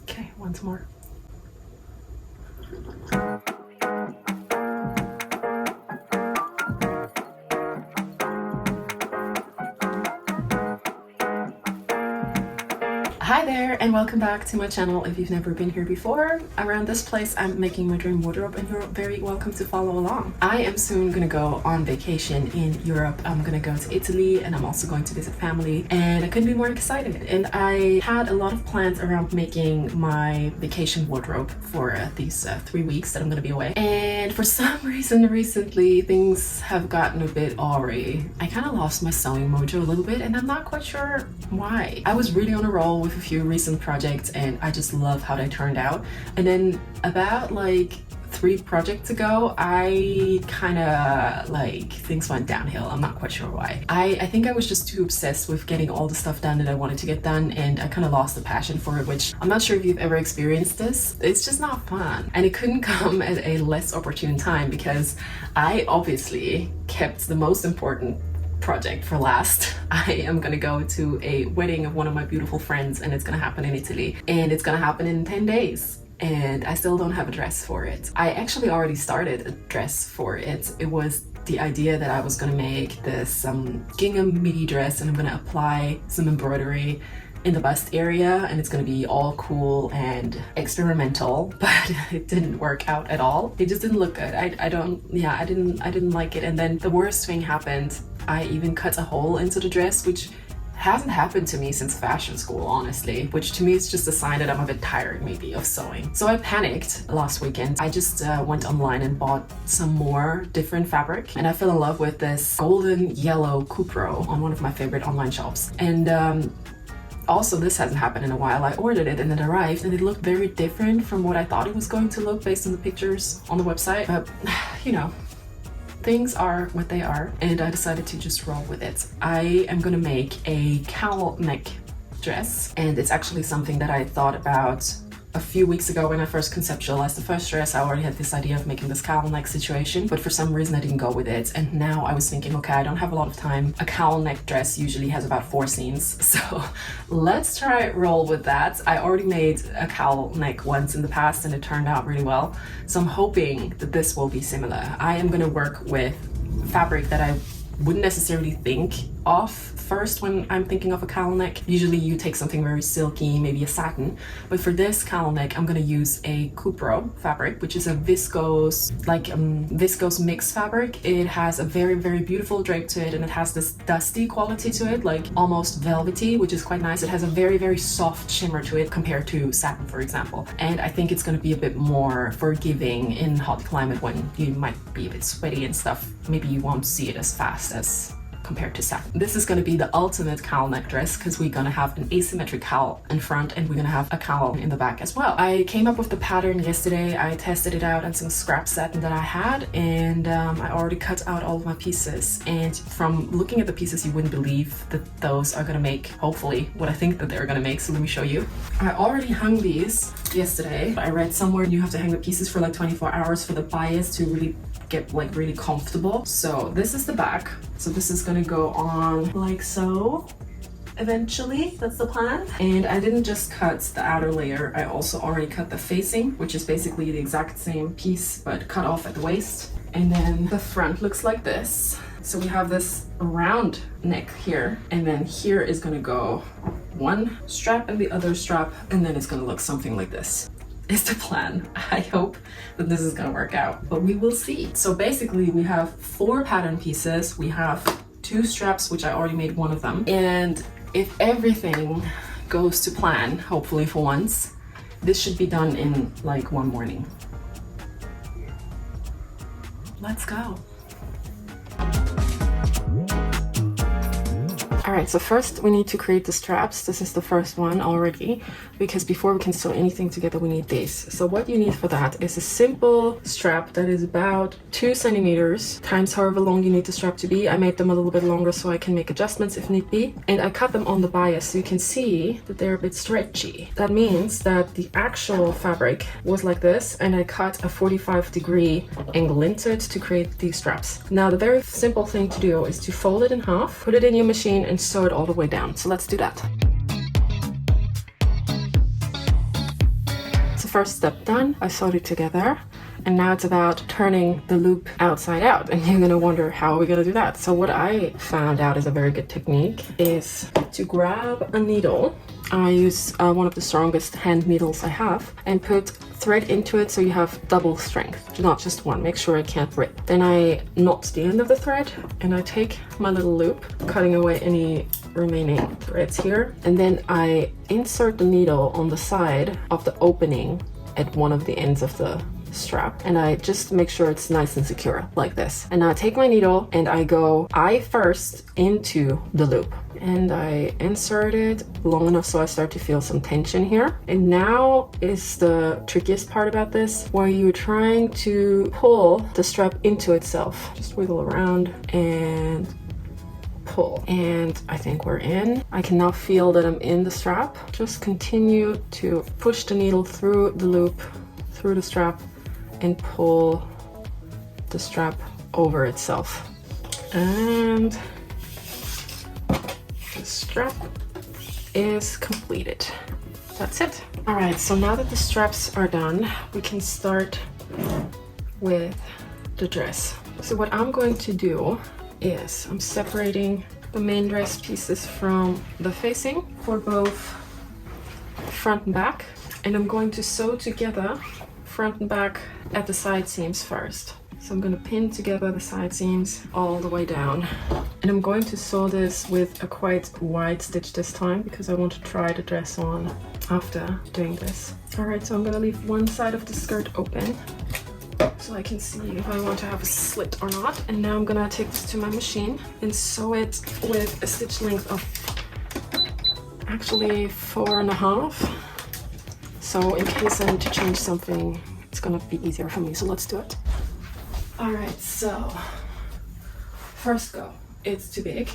Okay, once more. Hi there and welcome back to my channel if you've never been here before. Around this place I'm making my dream wardrobe and you're very welcome to follow along. I am soon gonna go on vacation in Europe. I'm gonna go to Italy and I'm also going to visit family and I couldn't be more excited. And I had a lot of plans around making my vacation wardrobe for these 3 weeks that I'm gonna be away. And for some reason recently things have gotten a bit awry. I kind of lost my sewing mojo a little bit and I'm not quite sure why. I was really on a roll with a few recent projects and I just love how they turned out. And then about like 3 projects ago, I kind of like things went downhill. I'm not quite sure why. I think I was just too obsessed with getting all the stuff done that I wanted to get done and I kind of lost the passion for it, which I'm not sure if you've ever experienced this. It's just not fun. And it couldn't come at a less opportune time because I obviously kept the most important project for last. I am gonna go to a wedding of one of my beautiful friends and it's gonna happen in Italy and it's gonna happen in 10 days and I still don't have a dress for it. I actually already started a dress for it. It was the idea that I was gonna make this gingham midi dress and I'm gonna apply some embroidery in the bust area and it's gonna be all cool and experimental, but it didn't work out at all. It just didn't look good. I didn't like it. And then the worst thing happened. I even cut a hole into the dress, which hasn't happened to me since fashion school, honestly, which to me is just a sign that I'm a bit tired maybe of sewing. So I panicked last weekend. I just went online and bought some more different fabric and I fell in love with this golden yellow Cupro on one of my favorite online shops. And also, this hasn't happened in a while. I ordered it and it arrived and it looked very different from what I thought it was going to look based on the pictures on the website. But, you know, things are what they are and I decided to just roll with it. I am gonna make a cowl neck dress and it's actually something that I thought about a few weeks ago when I first conceptualized the first dress. I already had this idea of making this cowl neck situation, but for some reason I didn't go with it. And now I was thinking, okay, I don't have a lot of time. A cowl neck dress usually has about 4 seams. So let's try roll with that. I already made a cowl neck once in the past and it turned out really well. So I'm hoping that this will be similar. I am gonna work with fabric that I wouldn't necessarily think of first when I'm thinking of a cowl neck. Usually you take something very silky, maybe a satin, but for this cowl neck I'm gonna use a Cupro fabric, which is a viscose, viscose mix fabric. It has a very beautiful drape to it and it has this dusty quality to it, like almost velvety, which is quite nice. It has a very soft shimmer to it compared to satin, for example. And I think it's gonna be a bit more forgiving in hot climate when you might be a bit sweaty and stuff. Maybe you won't see it as fast as compared to satin. This is going to be the ultimate cowl neck dress because we're going to have an asymmetric cowl in front and we're going to have a cowl in the back as well. I came up with the pattern yesterday. I tested it out on some scrap satin that I had and I already cut out all of my pieces, and from looking at the pieces you wouldn't believe that those are going to make hopefully what I think that they're going to make. So let me show you. I already hung these yesterday. I read somewhere you have to hang the pieces for like 24 hours for the bias to really get like really comfortable. So this is the back. So this is gonna go on like so eventually. That's the plan. And I didn't just cut the outer layer, I also already cut the facing, which is basically the exact same piece but cut off at the waist. And then the front looks like this. So we have this round neck here, and then here is gonna go one strap and the other strap, and then it's gonna look something like this. Is the plan. I hope that this is gonna work out, but we will see. So basically we have 4 pattern pieces. We have 2 straps, which I already made one of them. And if everything goes to plan, hopefully for once, this should be done in like 1 morning. Let's go. Alright, so first we need to create the straps. This is the first one already, because before we can sew anything together we need these. So what you need for that is a simple strap that is about 2 centimeters times however long you need the strap to be. I made them a little bit longer so I can make adjustments if need be. And I cut them on the bias so you can see that they're a bit stretchy. That means that the actual fabric was like this, and I cut a 45-degree angle into it to create these straps. Now the very simple thing to do is to fold it in half, put it in your machine and sew it all the way down. So let's do that. that's the first step done. I sewed it together. And now it's about turning the loop outside out. And you're gonna wonder, how are we gonna do that? So what I found out is a very good technique is to grab a needle. I use one of the strongest hand needles I have and put thread into it so you have double strength, not just one. Make sure it can't rip. Then I knot the end of the thread and I take my little loop, cutting away any remaining threads here. And then I insert the needle on the side of the opening at one of the ends of the strap, and I just make sure it's nice and secure like this. And I take my needle and I go eye first into the loop and I insert it long enough so I start to feel some tension here. And now is the trickiest part about this, where you're trying to pull the strap into itself. Just wiggle around and pull, and I think we're in. I can now feel that I'm in the strap. Just continue to push the needle through the loop, through the strap, and pull the strap over itself. And the strap is completed. That's it. All right, so now that the straps are done, we can start with the dress. So what I'm going to do is I'm separating the main dress pieces from the facing for both front and back, and I'm going to sew together front and back at the side seams first. So I'm going to pin together the side seams all the way down, and I'm going to sew this with a quite wide stitch this time because I want to try the dress on after doing this. All right, so I'm going to leave one side of the skirt open so I can see if I want to have a slit or not. And now I'm gonna take this to my machine and sew it with a stitch length of actually 4.5. So in case I need to change something, it's gonna be easier for me. So let's do it. All right, so first go. It's too big,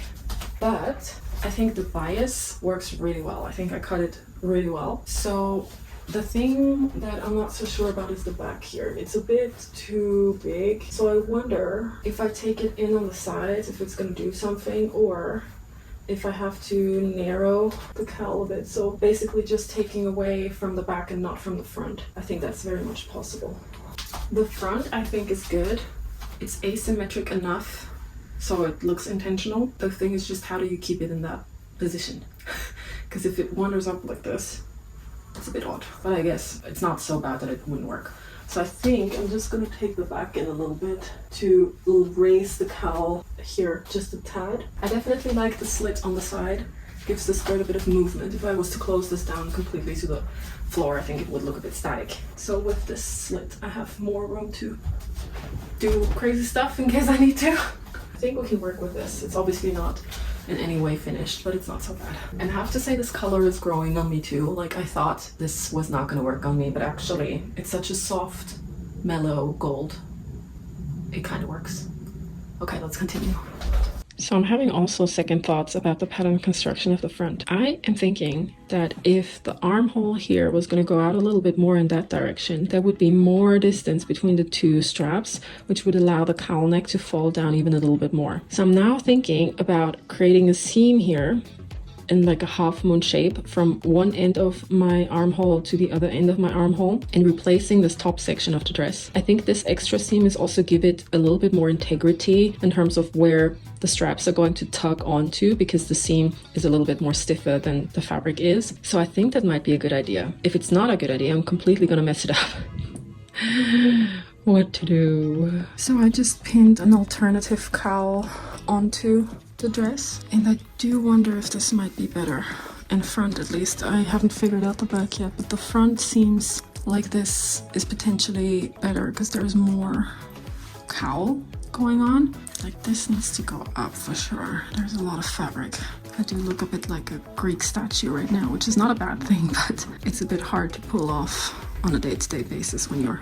but I think the bias works really well. I think I cut it really well. So the thing that I'm not so sure about is the back here. It's a bit too big. So I wonder if I take it in on the sides, if it's gonna do something, or if I have to narrow the cowl a bit. So basically just taking away from the back and not from the front. I think that's very much possible. The front I think is good. It's asymmetric enough so it looks intentional. The thing is just, how do you keep it in that position? Because if it wanders up like this, it's a bit odd, but I guess it's not so bad that it wouldn't work. So I think I'm just gonna take the back in a little bit to raise the cowl here just a tad. I definitely like the slit on the side. Gives the skirt a bit of movement. If I was to close this down completely to the floor, I think it would look a bit static. So with this slit, I have more room to do crazy stuff in case I need to. I think we can work with this. It's obviously not in any way finished, but it's not so bad. And I have to say, this color is growing on me too. Like, I thought this was not gonna work on me, but actually it's such a soft, mellow gold. It kind of works. Okay, let's continue. So I'm having also second thoughts about the pattern construction of the front. I am thinking that if the armhole here was going to go out a little bit more in that direction, there would be more distance between the two straps, which would allow the cowl neck to fall down even a little bit more. So I'm now thinking about creating a seam here in like a half moon shape from one end of my armhole to the other end of my armhole and replacing this top section of the dress. I think this extra seam is also give it a little bit more integrity in terms of where the straps are going to tug onto, because the seam is a little bit more stiffer than the fabric is. So I think that might be a good idea. If it's not a good idea, I'm completely gonna mess it up. What to do? So I just pinned an alternative cowl onto the dress, and I do wonder if this might be better in front. At least I haven't figured out the back yet, but the front seems like this is potentially better because there's more cowl going on. Like, this needs to go up for sure. There's a lot of fabric. I do look a bit like a Greek statue right now, which is not a bad thing, but it's a bit hard to pull off on a day-to-day basis when you're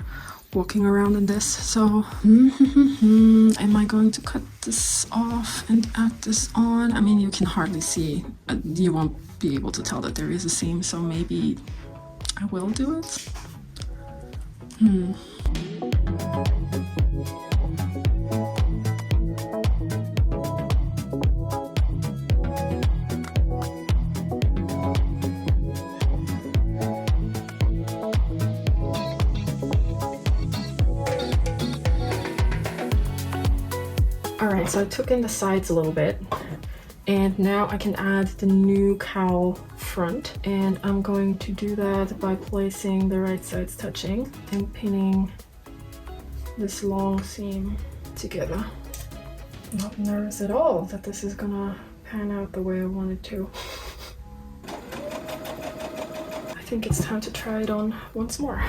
walking around in this. So am I going to cut this off and add this on? I mean, you can hardly see, you won't be able to tell that there is a seam, so maybe I will do it. right, so I took in the sides a little bit, and now I can add the new cowl front, and I'm going to do that by placing the right sides touching and pinning this long seam together. Not nervous at all that this is gonna pan out the way I want it to. I think it's time to try it on once more.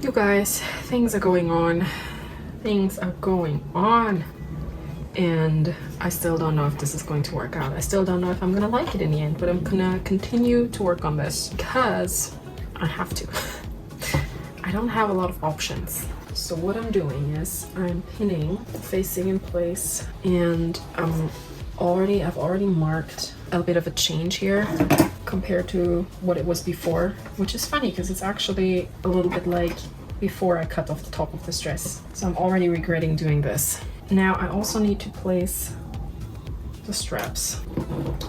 You guys, things are going on. Things are going on. And I still don't know if this is going to work out. I still don't know if I'm gonna like it in the end, but I'm gonna continue to work on this because I have to. I don't have a lot of options. So what I'm doing is I'm pinning the facing in place, and I've already marked a bit of a change here compared to what it was before, which is funny because it's actually a little bit like before I cut off the top of this dress. So I'm already regretting doing this. Now I also need to place the straps.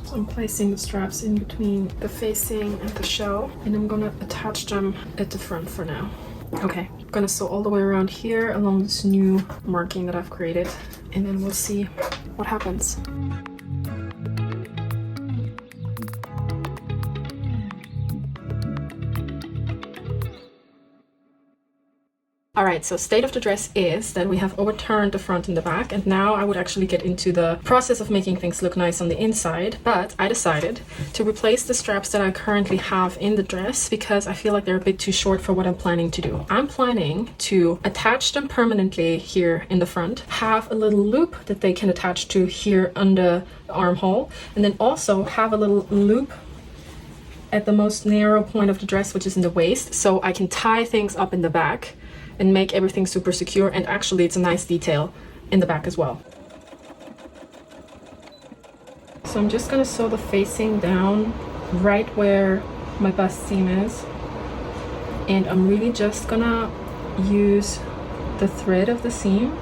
So I'm placing the straps in between the facing and the shell, and I'm gonna attach them at the front for now. Okay, I'm gonna sew all the way around here along this new marking that I've created, and then we'll see what happens. All right, so state of the dress is that we have overturned the front and the back, and now I would actually get into the process of making things look nice on the inside, but I decided to replace the straps that I currently have in the dress because I feel like they're a bit too short for what I'm planning to do. I'm planning to attach them permanently here in the front, have a little loop that they can attach to here under the armhole, and then also have a little loop at the most narrow point of the dress, which is in the waist, so I can tie things up in the back and make everything super secure, and actually it's a nice detail in the back as well. So I'm just gonna sew the facing down right where my bust seam is, and I'm really just gonna use the thread of the seam.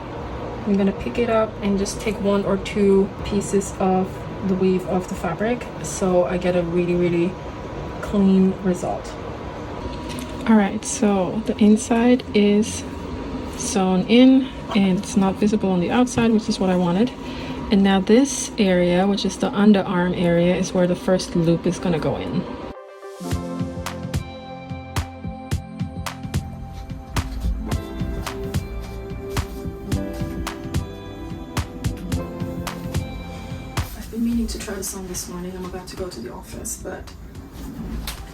I'm gonna pick it up and just take 1 or 2 pieces of the weave off the fabric so I get a really clean result. All right, so the inside is sewn in and it's not visible on the outside, which is what I wanted. And now this area, which is the underarm area, is where the first loop is gonna go in. I've been meaning to try this on this morning. I'm about to go to the office, but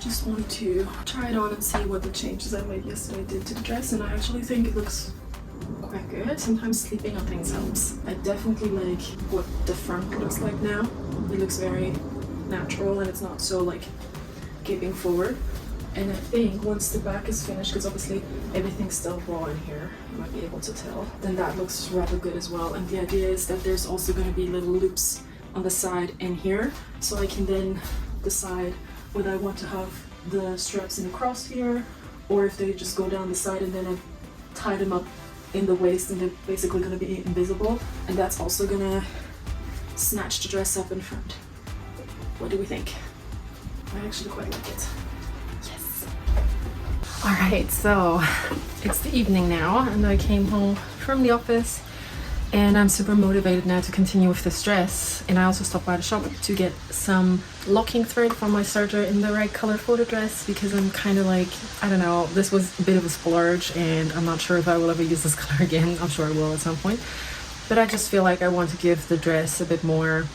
just wanted to try it on and see what the changes I made yesterday did to the dress, and I actually think it looks quite good. Sometimes sleeping on things helps. I definitely like what the front looks like now. It looks very natural and it's not so like gaping forward. And I think once the back is finished, because obviously everything's still raw in here, you might be able to tell, then that looks rather good as well. And the idea is that there's also going to be little loops on the side and here, so I can then decide whether I want to have the straps in across here, or if they just go down the side and then I tie them up in the waist and they're basically going to be invisible, and that's also going to snatch the dress up in front. What do we think? I actually quite like it. Yes! Alright, so it's the evening now and I came home from the office and I'm super motivated now to continue with this dress. And I also stopped by the shop to get some locking thread for my serger in the right color for the dress, because I'm kind of like, I don't know, this was a bit of a splurge and I'm not sure if I will ever use this color again. I'm sure I will at some point, but I just feel like I want to give the dress a bit more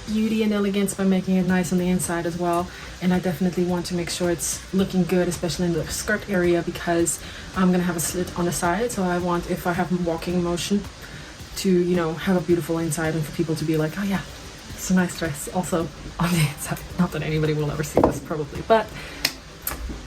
beauty and elegance by making it nice on the inside as well. And I definitely want to make sure it's looking good, especially in the skirt area, because I'm gonna have a slit on the side, so I want, if I have walking motion, to, you know, have a beautiful inside and for people to be like, oh yeah, it's a nice dress also on the inside. Not that anybody will ever see this probably, but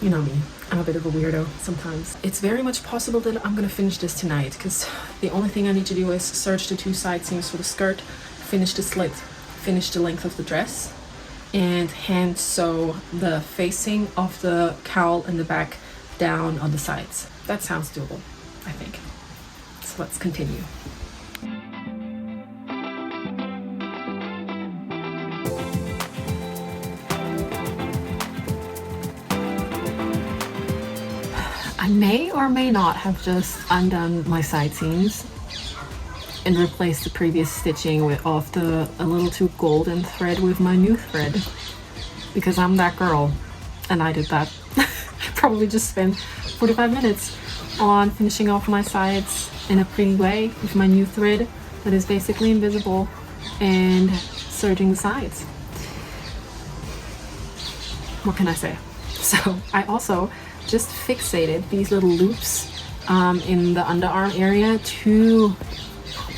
you know me, I'm a bit of a weirdo sometimes. It's very much possible that I'm gonna finish this tonight, because the only thing I need to do is serge the 2 side seams for the skirt, finish the slit, finish the length of the dress, and hand sew the facing of the cowl in the back down on the sides. That sounds doable, I think. So let's continue. I may or may not have just undone my side seams and replace the previous stitching of a little too golden thread with my new thread, because I'm that girl and I did that. I probably just spent 45 minutes on finishing off my sides in a pretty way with my new thread that is basically invisible and serging the sides. What can I say? So I also just fixated these little loops in the underarm area to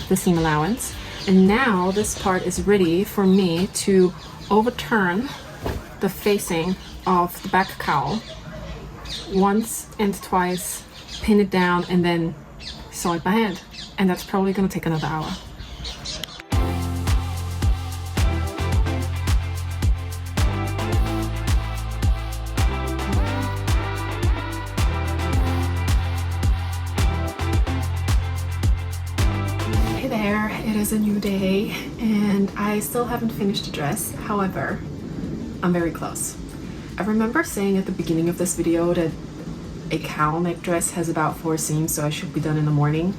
the seam allowance, and now this part is ready for me to overturn the facing of the back cowl once and twice, pin it down, and then sew it by hand, and that's probably gonna take another hour. It is a new day and I still haven't finished the dress. However, I'm very close. I remember saying at the beginning of this video that a cowl neck dress has about 4 seams, so I should be done in the morning.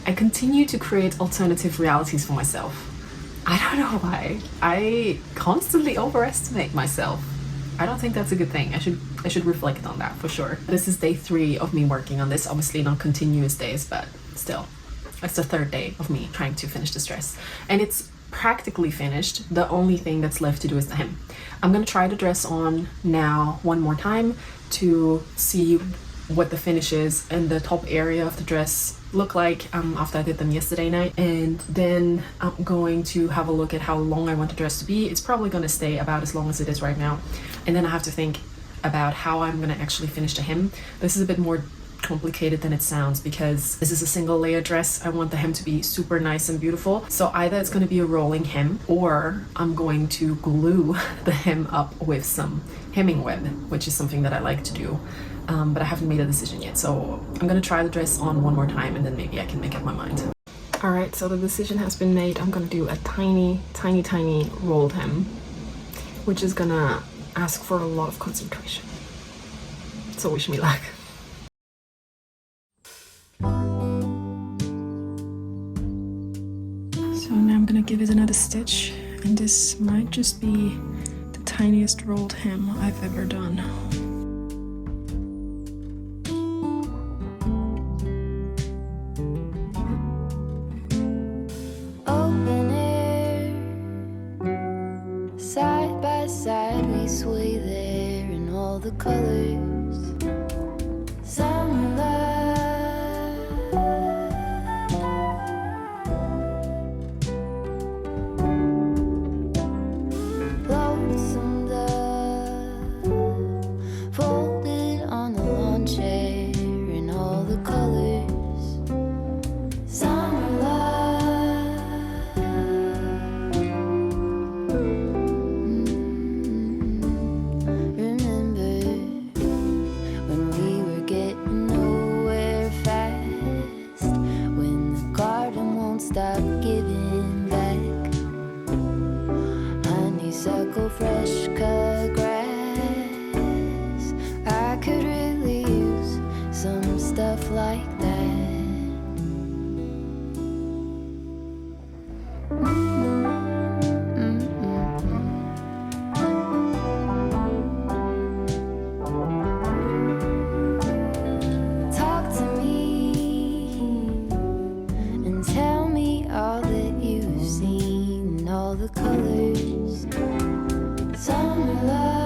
I continue to create alternative realities for myself. I don't know why. I constantly overestimate myself. I don't think that's a good thing. I should reflect on that for sure. This is day 3 of me working on this. Obviously not continuous days, but still. It's the 3rd day of me trying to finish this dress. And it's practically finished. The only thing that's left to do is the hem. I'm gonna try the dress on now one more time to see what the finishes and the top area of the dress look like after I did them yesterday night. And then I'm going to have a look at how long I want the dress to be. It's probably gonna stay about as long as it is right now. And then I have to think about how I'm gonna actually finish the hem. This is a bit more complicated than it sounds because this is a single layer dress. I want the hem to be super nice and beautiful. So either it's going to be a rolling hem or I'm going to glue the hem up with some hemming web, which is something that I like to do. But I haven't made a decision yet. So I'm going to try the dress on one more time and then maybe I can make up my mind. Alright, so the decision has been made. I'm going to do a tiny rolled hem, which is going to ask for a lot of concentration. So wish me luck. So now I'm gonna give it another stitch, and this might just be the tiniest rolled hem I've ever done. Open air, side by side we sway there in all the colors. Summer love. Stop giving back. Honeysuckle, fresh cut grass. I could really use some stuff like that. Talk to me and tell me all that you've seen, all the colors. Summer love.